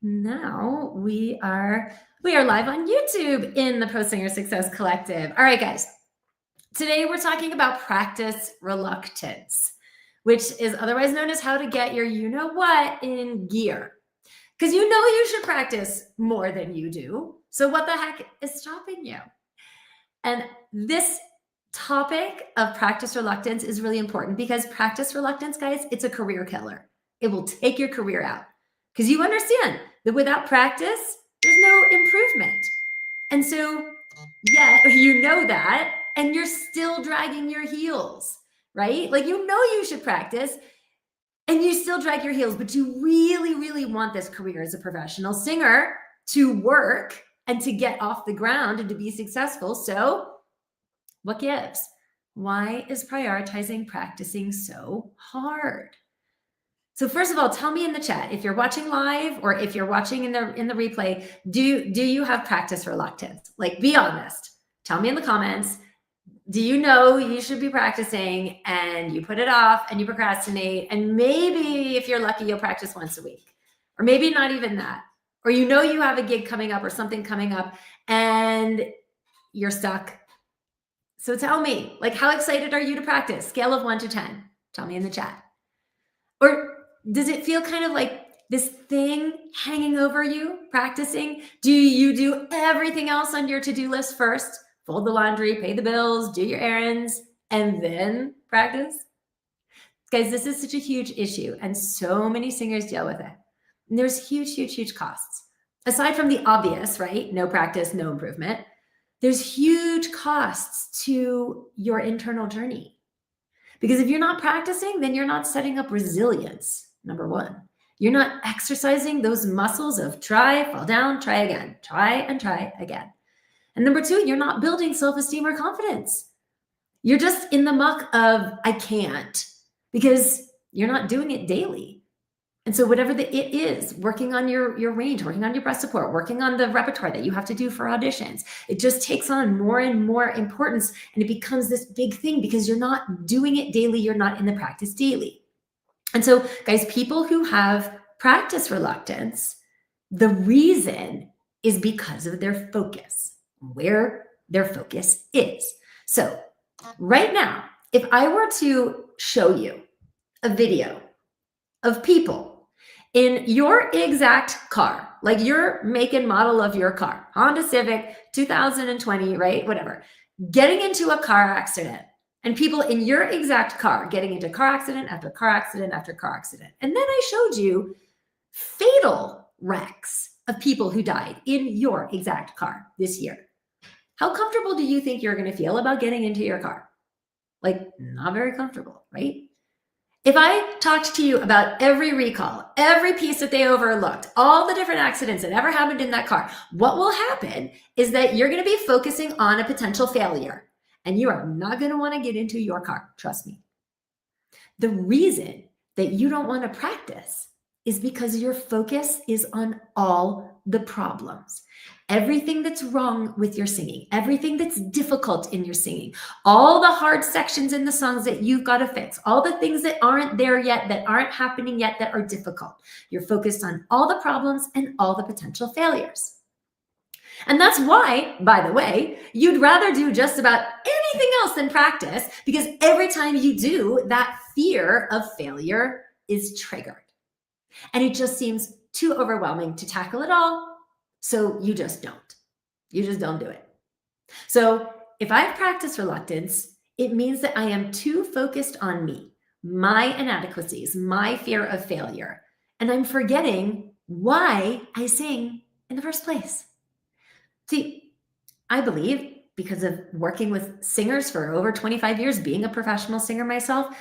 now we are live on YouTube in the Pro Singer Success Collective. All right, guys. Today we're talking about practice reluctance, which is otherwise known as how to get your you-know-what in gear. Because you know you should practice more than you do. So what the heck is stopping you? And this topic of practice reluctance is really important because practice reluctance, guys, it's a career killer. It will take your career out. Because you understand that without practice, there's no improvement. And so, yeah, you know that, and you're still dragging your heels, right? Like, you know you should practice, and you still drag your heels, but you really, really want this career as a professional singer to work and to get off the ground and to be successful. So what gives? Why is prioritizing practicing so hard? So first of all, tell me in the chat, if you're watching live or if you're watching in the replay, do you have practice reluctance? Like, be honest. Tell me in the comments. Do you know you should be practicing and you put it off and you procrastinate, and maybe if you're lucky, you'll practice once a week, or maybe not even that, or you know you have a gig coming up or something coming up and you're stuck. So tell me, like, how excited are you to practice? Scale of 1 to 10. Tell me in the chat. Or does it feel kind of like this thing hanging over you, practicing? Do you do everything else on your to-do list first? Fold the laundry, pay the bills, do your errands, and then practice? Guys, this is such a huge issue, and so many singers deal with it. And there's huge, huge, huge costs. Aside from the obvious, right? No practice, no improvement. There's huge costs to your internal journey. Because if you're not practicing, then you're not setting up resilience. Number one, you're not exercising those muscles of try, fall down, try again, try and try again. And number two, you're not building self-esteem or confidence. You're just in the muck of I can't, because you're not doing it daily. And so whatever the it is, working on your range, working on your breath support, working on the repertoire that you have to do for auditions, it just takes on more and more importance, and it becomes this big thing because you're not doing it daily, you're not in the practice daily. And so, guys, people who have practice reluctance, the reason is because of their focus, where their focus is. So right now, if I were to show you a video of people in your exact car, like your make and model of your car, Honda Civic 2020, right? Whatever, getting into a car accident, and people in your exact car getting into car accident after car accident after car accident. And then I showed you fatal wrecks of people who died in your exact car this year. How comfortable do you think you're going to feel about getting into your car? Like, not very comfortable, right? If I talked to you about every recall, every piece that they overlooked, all the different accidents that ever happened in that car, what will happen is that you're going to be focusing on a potential failure. And you are not going to want to get into your car. Trust me. The reason that you don't want to practice is because your focus is on all the problems. Everything that's wrong with your singing, everything that's difficult in your singing, all the hard sections in the songs that you've got to fix, all the things that aren't there yet, that aren't happening yet, that are difficult. You're focused on all the problems and all the potential failures. And that's why, by the way, you'd rather do just about anything else than practice, because every time you do, that fear of failure is triggered. And it just seems too overwhelming to tackle it all, so you just don't. You just don't do it. So if I have practice reluctance, it means that I am too focused on me, my inadequacies, my fear of failure, and I'm forgetting why I sing in the first place. See, I believe, because of working with singers for over 25 years, being a professional singer myself,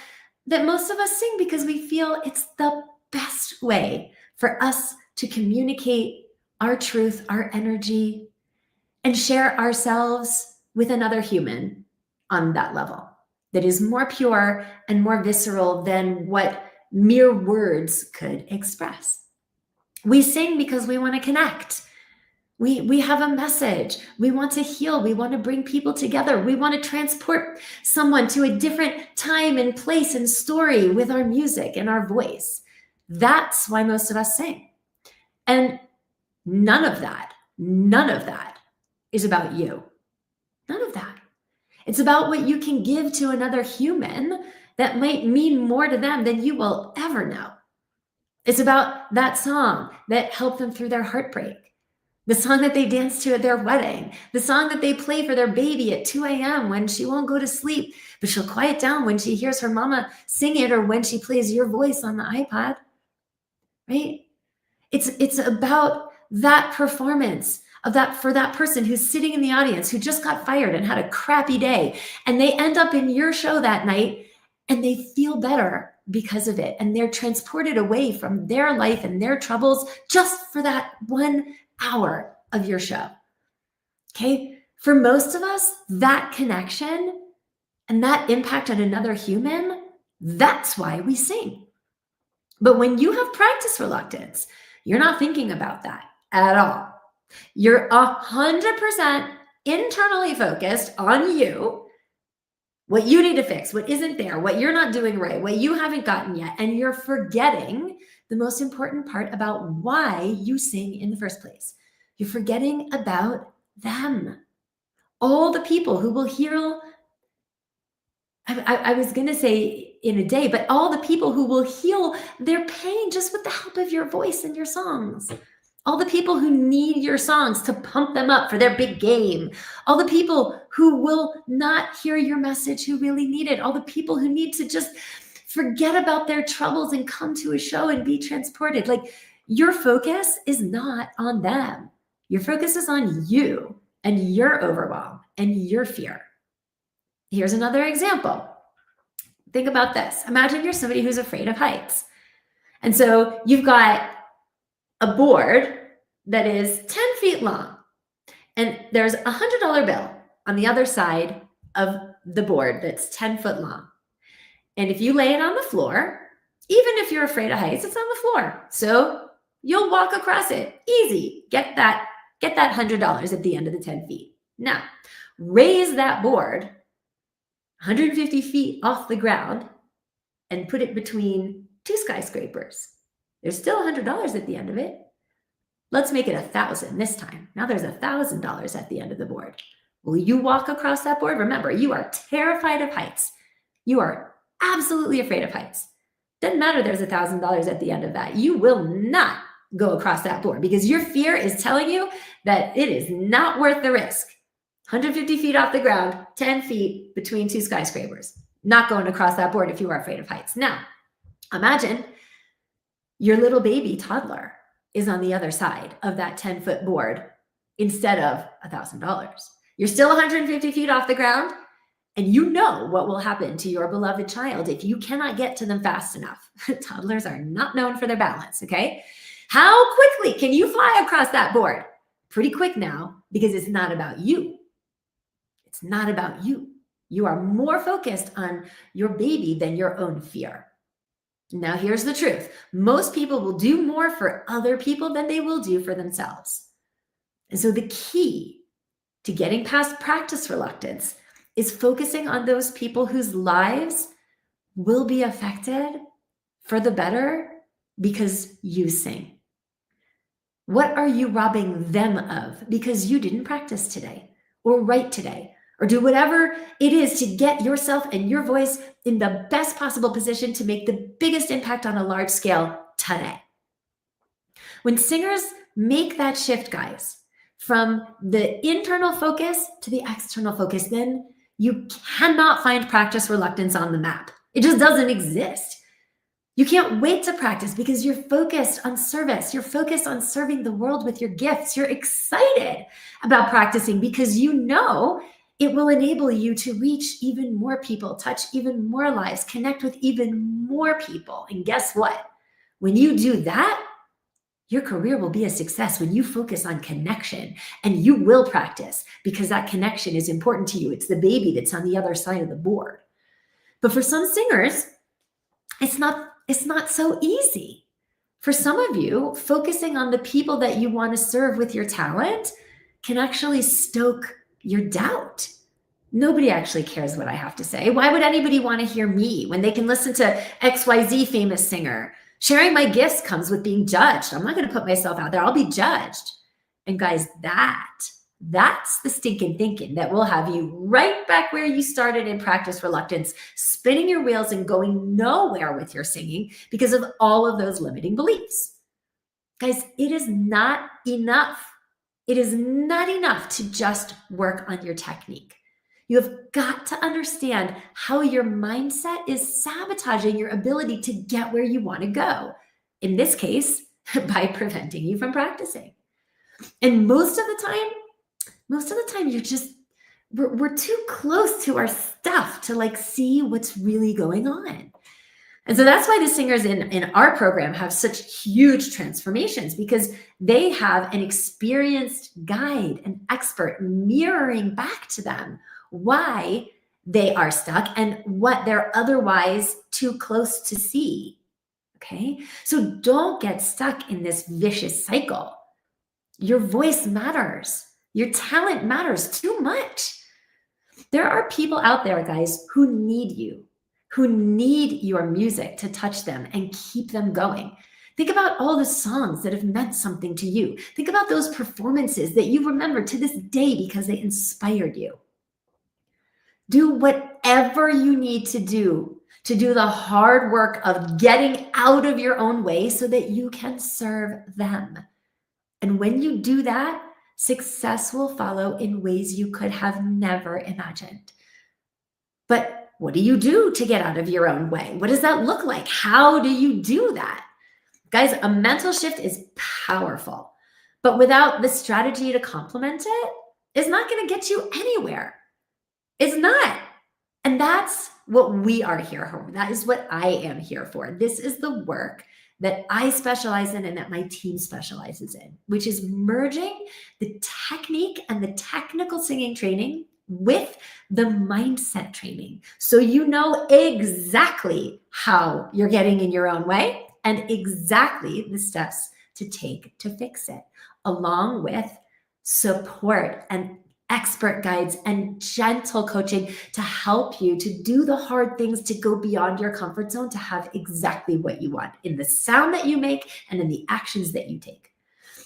that most of us sing because we feel it's the best way for us to communicate our truth, our energy, and share ourselves with another human on that level that is more pure and more visceral than what mere words could express. We sing because we want to connect. We have a message. We want to heal. We want to bring people together. We want to transport someone to a different time and place and story with our music and our voice. That's why most of us sing. And None of that is about you. None of that. It's about what you can give to another human that might mean more to them than you will ever know. It's about that song that helped them through their heartbreak, the song that they danced to at their wedding, the song that they play for their baby at 2 a.m. when she won't go to sleep, but she'll quiet down when she hears her mama sing it or when she plays your voice on the iPod, right? It's about that performance of that for that person who's sitting in the audience who just got fired and had a crappy day, and they end up in your show that night and they feel better because of it, and they're transported away from their life and their troubles just for that 1 hour of your show. Okay, for most of us, that connection and that impact on another human, that's why we sing. But when you have practice reluctance, you're not thinking about that at all. You're 100% internally focused on you, what you need to fix, what isn't there, what you're not doing right, what you haven't gotten yet. And you're forgetting the most important part about why you sing in the first place. You're forgetting about them. All the people who will heal, I was going to say in a day, but all the people who will heal their pain just with the help of your voice and your songs. All the people who need your songs to pump them up for their big game. All the people who will not hear your message who really need it. All the people who need to just forget about their troubles and come to a show and be transported. Like, your focus is not on them. Your focus is on you and your overwhelm and your fear. Here's another example. Think about this. Imagine you're somebody who's afraid of heights. And so you've got a board that is 10 feet long, and there's a $100 bill on the other side of the board that's 10 foot long. And if you lay it on the floor, even if you're afraid of heights, it's on the floor. So you'll walk across it. Easy. Get that $100 at the end of the 10 feet. Now, raise that board 150 feet off the ground and put it between 2 skyscrapers. There's still $100 at the end of it. Let's make it 1,000 this time. Now there's $1,000 at the end of the board. Will you walk across that board? Remember, you are terrified of heights. You are absolutely afraid of heights. Doesn't matter there's $1,000 at the end of that. You will not go across that board because your fear is telling you that it is not worth the risk. 150 feet off the ground, 10 feet between 2 skyscrapers. Not going across that board if you are afraid of heights. Now, imagine your little baby toddler is on the other side of that 10-foot board instead of $1,000. You're still 150 feet off the ground, and you know what will happen to your beloved child if you cannot get to them fast enough. Toddlers are not known for their balance, okay? How quickly can you fly across that board? Pretty quick now, because it's not about you. It's not about you. You are more focused on your baby than your own fear. Now, here's the truth. Most people will do more for other people than they will do for themselves. And so the key to getting past practice reluctance is focusing on those people whose lives will be affected for the better because you sing. What are you robbing them of because you didn't practice today or write today or do whatever it is to get yourself and your voice in the best possible position to make the biggest impact on a large scale today? When singers make that shift, guys, from the internal focus to the external focus, then you cannot find practice reluctance on the map. It just doesn't exist. You can't wait to practice because you're focused on service. You're focused on serving the world with your gifts. You're excited about practicing because you know it will enable you to reach even more people, touch even more lives, connect with even more people. And guess what? When you do that, your career will be a success when you focus on connection, and you will practice because that connection is important to you. It's the baby that's on the other side of the board. But for some singers, it's not so easy. For some of you, focusing on the people that you want to serve with your talent can actually stoke your doubt. Nobody actually cares what I have to say. Why would anybody want to hear me when they can listen to XYZ famous singer Sharing my gifts comes with being judged. I'm not going to put myself out there. I'll be judged. And guys, that's the stinking thinking that will have you right back where you started in practice reluctance, spinning your wheels and going nowhere with your singing because of all of those limiting beliefs. Guys, it is not enough. It is not enough to just work on your technique. You have got to understand how your mindset is sabotaging your ability to get where you want to go. In this case, by preventing you from practicing. And most of the time you're just, we're too close to our stuff to like see what's really going on. And so that's why the singers in our program have such huge transformations, because they have an experienced guide, an expert mirroring back to them why they are stuck and what they're otherwise too close to see. Okay, so don't get stuck in this vicious cycle. Your voice matters. Your talent matters too much. There are people out there, guys, who need you, who need your music to touch them and keep them going. Think about all the songs that have meant something to you. Think about those performances that you remember to this day because they inspired you. Do whatever you need to do the hard work of getting out of your own way so that you can serve them. And when you do that, success will follow in ways you could have never imagined. But what do you do to get out of your own way? What does that look like? How do you do that? Guys, a mental shift is powerful, but without the strategy to complement it, it's not going to get you anywhere. It's not. And that's what we are here for. That is what I am here for. This is the work that I specialize in and that my team specializes in, which is merging the technique and the technical singing training with the mindset training. So you know exactly how you're getting in your own way and exactly the steps to take to fix it, along with support and expert guides and gentle coaching to help you to do the hard things, to go beyond your comfort zone, to have exactly what you want in the sound that you make and in the actions that you take.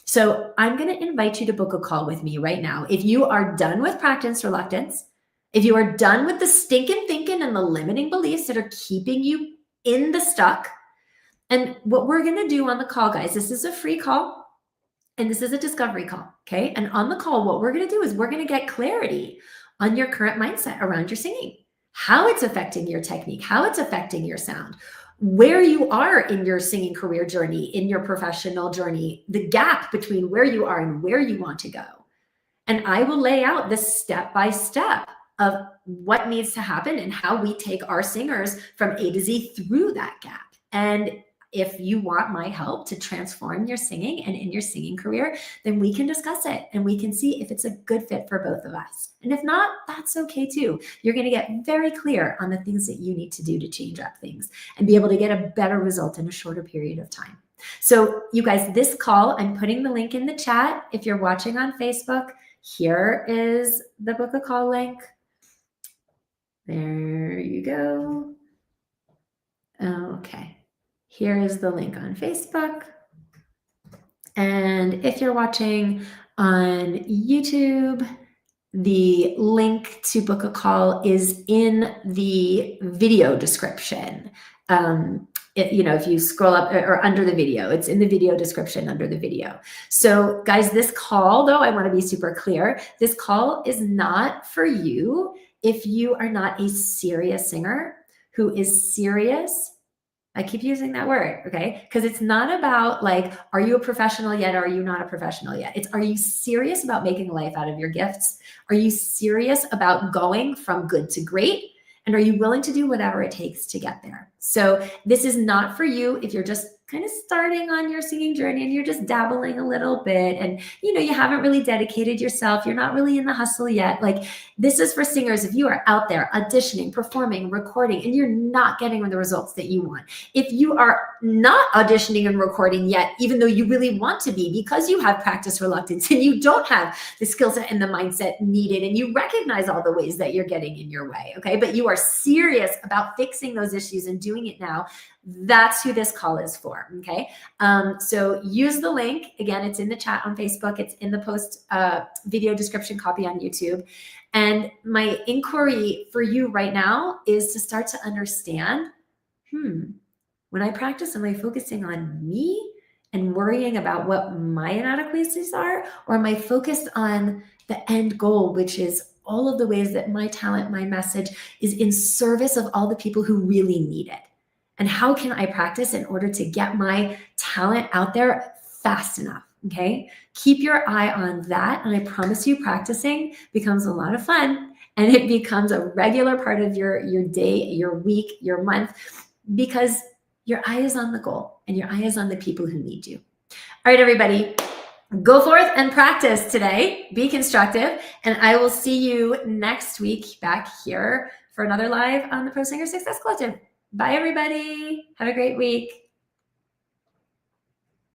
So I'm going to invite you to book a call with me right now. If you are done with practice reluctance, if you are done with the stinking thinking and the limiting beliefs that are keeping you in the stuck, and what we're going to do on the call, guys, this is a free call. And this is a discovery call, okay? And on the call, what we're going to do is we're going to get clarity on your current mindset around your singing, how it's affecting your technique, how it's affecting your sound, where you are in your singing career journey, in your professional journey, the gap between where you are and where you want to go. And I will lay out the step-by-step of what needs to happen and how we take our singers from A to Z through that gap. And if you want my help to transform your singing and in your singing career, then we can discuss it and we can see if it's a good fit for both of us. And if not, that's okay too. You're going to get very clear on the things that you need to do to change up things and be able to get a better result in a shorter period of time. So you guys, this call, I'm putting the link in the chat. If you're watching on Facebook, here is the book a call link. There you go. Okay. Here is the link on Facebook. And if you're watching on YouTube, the link to book a call is in the video description. If you scroll up or under the video, it's in the video description under the video. So guys, this call, though, I want to be super clear, this call is not for you if you are not a serious singer who is serious. I keep using that word, okay? Because it's not about like, are you a professional yet? Or are you not a professional yet? It's, are you serious about making life out of your gifts? Are you serious about going from good to great? And are you willing to do whatever it takes to get there? So this is not for you if you're just kind of starting on your singing journey and you're just dabbling a little bit and you haven't really dedicated yourself, you're not really in the hustle yet. Like, this is for singers if you are out there auditioning, performing, recording, and you're not getting the results that you want. If you are not auditioning and recording yet, even though you really want to be, because you have practice reluctance and you don't have the skill set and the mindset needed, and you recognize all the ways that you're getting in your way, okay? But you are serious about fixing those issues and doing it now, That's who this call is for, okay? So use the link. Again, it's in the chat on Facebook. It's in the post video description copy on YouTube. And my inquiry for you right now is to start to understand, when I practice, am I focusing on me and worrying about what my inadequacies are? Or am I focused on the end goal, which is all of the ways that my talent, my message is in service of all the people who really need it? And how can I practice in order to get my talent out there fast enough? Okay. Keep your eye on that. And I promise you, practicing becomes a lot of fun, and it becomes a regular part of your day, your week, your month, because your eye is on the goal and your eye is on the people who need you. All right, everybody, go forth and practice today. Be constructive. And I will see you next week back here for another live on the Pro Singer Success Collective. Bye, everybody. Have a great week.